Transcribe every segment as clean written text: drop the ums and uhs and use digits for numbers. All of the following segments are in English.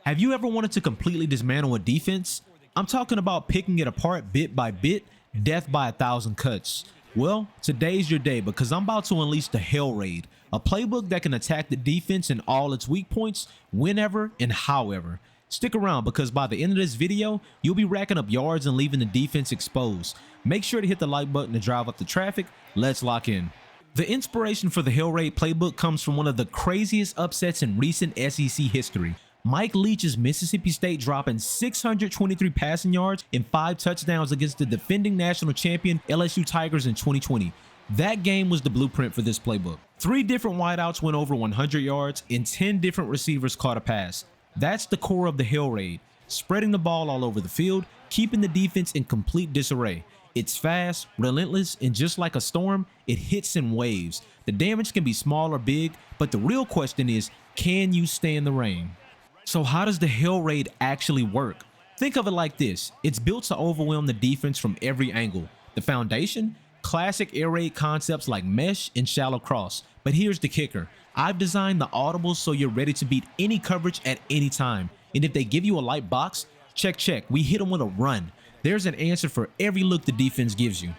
Have you ever wanted to completely dismantle a defense? I'm talking about picking it apart bit by bit, death by 1,000 cuts. Well, today's your day because I'm about to unleash the HailRaid, a playbook that can attack the defense in all its weak points, whenever and however. Stick around because by the end of this video, you'll be racking up yards and leaving the defense exposed. Make sure to hit the like button to drive up the traffic. Let's lock in. The inspiration for the HailRaid playbook comes from one of the craziest upsets in recent SEC history. Mike Leach's Mississippi State dropping 623 passing yards and 5 touchdowns against the defending national champion LSU Tigers in 2020. That game was the blueprint for this playbook. 3 different wideouts went over 100 yards and 10 different receivers caught a pass. That's the core of the HailRaid, spreading the ball all over the field, keeping the defense in complete disarray. It's fast, relentless, and just like a storm, it hits in waves. The damage can be small or big, but the real question is, can you stand the rain? So how does the HailRaid actually work? Think of it like this. It's built to overwhelm the defense from every angle. The foundation? Classic air raid concepts like mesh and shallow cross. But here's the kicker. I've designed the audibles so you're ready to beat any coverage at any time. And if they give you a light box, check, we hit them with a run. There's an answer for every look the defense gives you.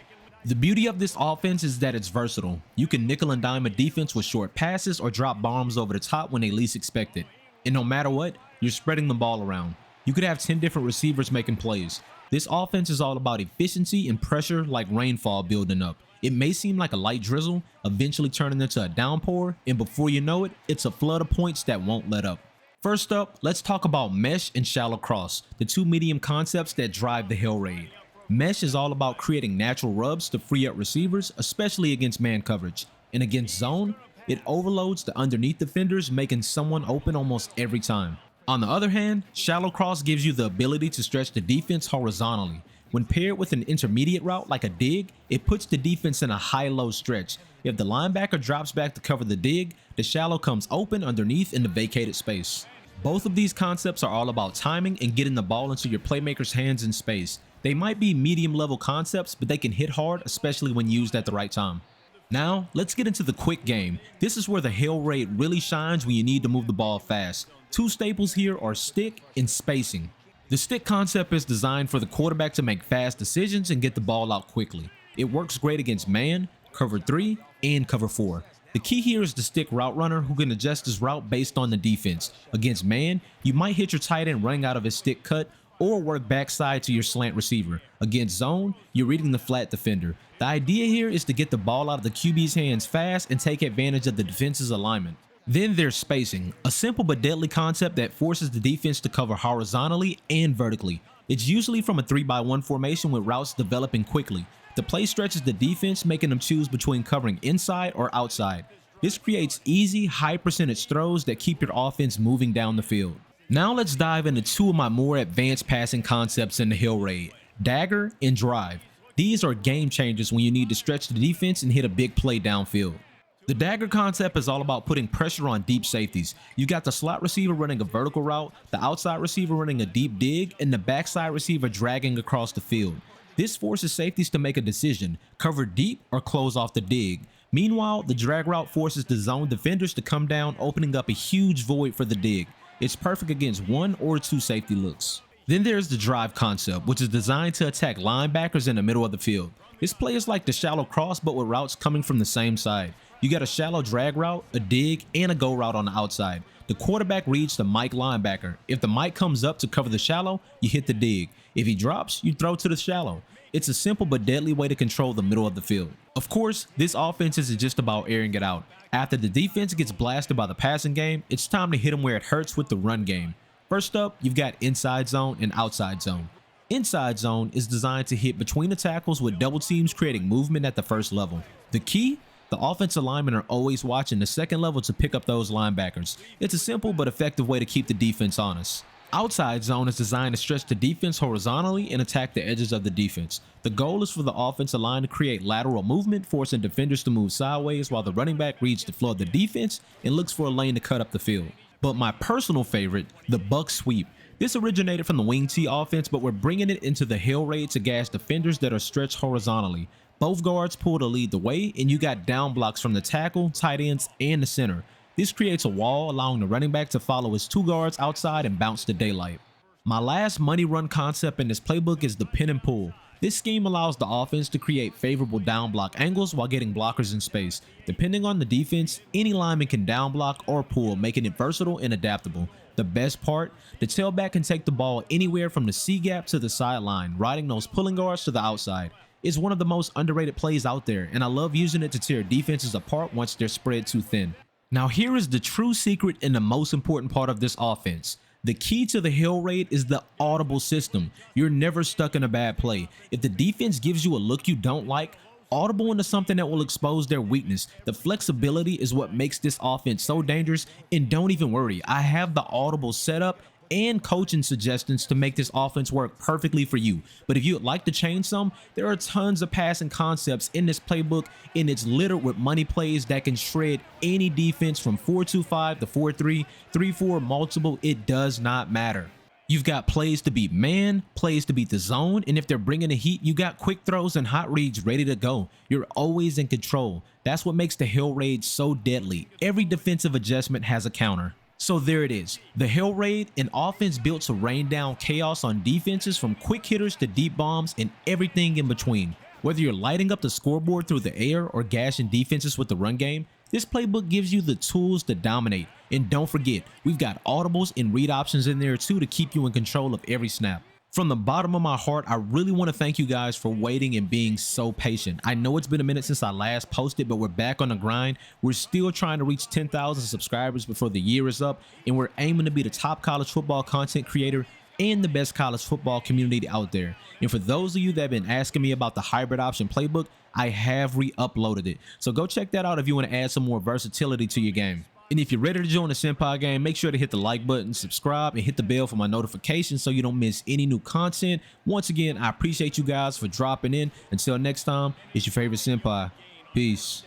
The beauty of this offense is that it's versatile. You can nickel and dime a defense with short passes or drop bombs over the top when they least expect it. And no matter what, you're spreading the ball around. You could have 10 different receivers making plays. This offense is all about efficiency and pressure like rainfall building up. It may seem like a light drizzle, eventually turning into a downpour, and before you know it, it's a flood of points that won't let up. First up, let's talk about mesh and shallow cross, the 2 medium concepts that drive the HailRaid. Mesh is all about creating natural rubs to free up receivers, especially against man coverage. And against zone, it overloads the underneath defenders, making someone open almost every time. On the other hand, shallow cross gives you the ability to stretch the defense horizontally. When paired with an intermediate route like a dig, it puts the defense in a high-low stretch. If the linebacker drops back to cover the dig, the shallow comes open underneath in the vacated space. Both of these concepts are all about timing and getting the ball into your playmaker's hands in space. They might be medium-level concepts, but they can hit hard, especially when used at the right time. Now, let's get into the quick game. This is where the HailRaid really shines when you need to move the ball fast. 2 staples here are stick and spacing. The stick concept is designed for the quarterback to make fast decisions and get the ball out quickly. It works great against man, cover 3, and cover 4. The key here is the stick route runner who can adjust his route based on the defense. Against man, you might hit your tight end running out of his stick cut or work backside to your slant receiver. Against zone, you're reading the flat defender. The idea here is to get the ball out of the QB's hands fast and take advantage of the defense's alignment. Then there's spacing, a simple but deadly concept that forces the defense to cover horizontally and vertically. It's usually from a 3-by-1 formation with routes developing quickly. The play stretches the defense, making them choose between covering inside or outside. This creates easy, high percentage throws that keep your offense moving down the field. Now let's dive into 2 of my more advanced passing concepts in the HailRaid, dagger and drive. These are game changers when you need to stretch the defense and hit a big play downfield. The dagger concept is all about putting pressure on deep safeties. You got the slot receiver running a vertical route, the outside receiver running a deep dig, and the backside receiver dragging across the field. This forces safeties to make a decision, cover deep or close off the dig. Meanwhile, the drag route forces the zone defenders to come down, opening up a huge void for the dig. It's perfect against 1 or 2 safety looks. Then there's the drive concept, which is designed to attack linebackers in the middle of the field. This play is like the shallow cross but with routes coming from the same side. You got a shallow drag route, a dig, and a go route on the outside. The quarterback reads the Mike linebacker. If the Mike comes up to cover the shallow, you hit the dig. If he drops, you throw to the shallow. It's a simple but deadly way to control the middle of the field. Of course, this offense isn't just about airing it out. After the defense gets blasted by the passing game, it's time to hit them where it hurts with the run game. First up, you've got inside zone and outside zone. Inside zone is designed to hit between the tackles with double teams creating movement at the first level. The key? The offensive linemen are always watching the second level to pick up those linebackers. It's a simple but effective way to keep the defense honest. Outside zone is designed to stretch the defense horizontally and attack the edges of the defense. The goal is for the offensive line to create lateral movement, forcing defenders to move sideways while the running back reads the floor of the defense and looks for a lane to cut up the field. But my personal favorite, the buck sweep. This originated from the wing T offense, but we're bringing it into the HailRaid to gash defenders that are stretched horizontally. Both guards pull to lead the way, and you got down blocks from the tackle, tight ends, and the center. This creates a wall allowing the running back to follow his 2 guards outside and bounce to daylight. My last money run concept in this playbook is the pin and pull. This scheme allows the offense to create favorable down block angles while getting blockers in space. Depending on the defense, any lineman can down block or pull, making it versatile and adaptable. The best part, the tailback can take the ball anywhere from the C gap to the sideline, riding those pulling guards to the outside. It's one of the most underrated plays out there, and I love using it to tear defenses apart once they're spread too thin. Now here is the true secret and the most important part of this offense. The key to the HailRaid is the audible system. You're never stuck in a bad play. If the defense gives you a look you don't like, audible into something that will expose their weakness. The flexibility is what makes this offense so dangerous, and don't even worry, I have the audible setup and coaching suggestions to make this offense work perfectly for you. But if you'd like to change some, there are tons of passing concepts in this playbook, and it's littered with money plays that can shred any defense from 4-2-5 to 4-3, 3-4, multiple, it does not matter. You've got plays to beat man, plays to beat the zone, and if they're bringing the heat, you got quick throws and hot reads ready to go. You're always in control. That's what makes the HailRaid so deadly. Every defensive adjustment has a counter. So there it is, the HailRaid, an offense built to rain down chaos on defenses from quick hitters to deep bombs and everything in between. Whether you're lighting up the scoreboard through the air or gashing defenses with the run game, this playbook gives you the tools to dominate. And don't forget, we've got audibles and read options in there too to keep you in control of every snap. From the bottom of my heart, I really want to thank you guys for waiting and being so patient. I know it's been a minute since I last posted, but we're back on the grind. We're still trying to reach 10,000 subscribers before the year is up, and we're aiming to be the top college football content creator and the best college football community out there. And for those of you that have been asking me about the hybrid option playbook, I have re-uploaded it. So go check that out if you want to add some more versatility to your game. And if you're ready to join the Senpai game, make sure to hit the like button, subscribe, and hit the bell for my notifications so you don't miss any new content. Once again, I appreciate you guys for dropping in. Until next time, it's your favorite Senpai. Peace.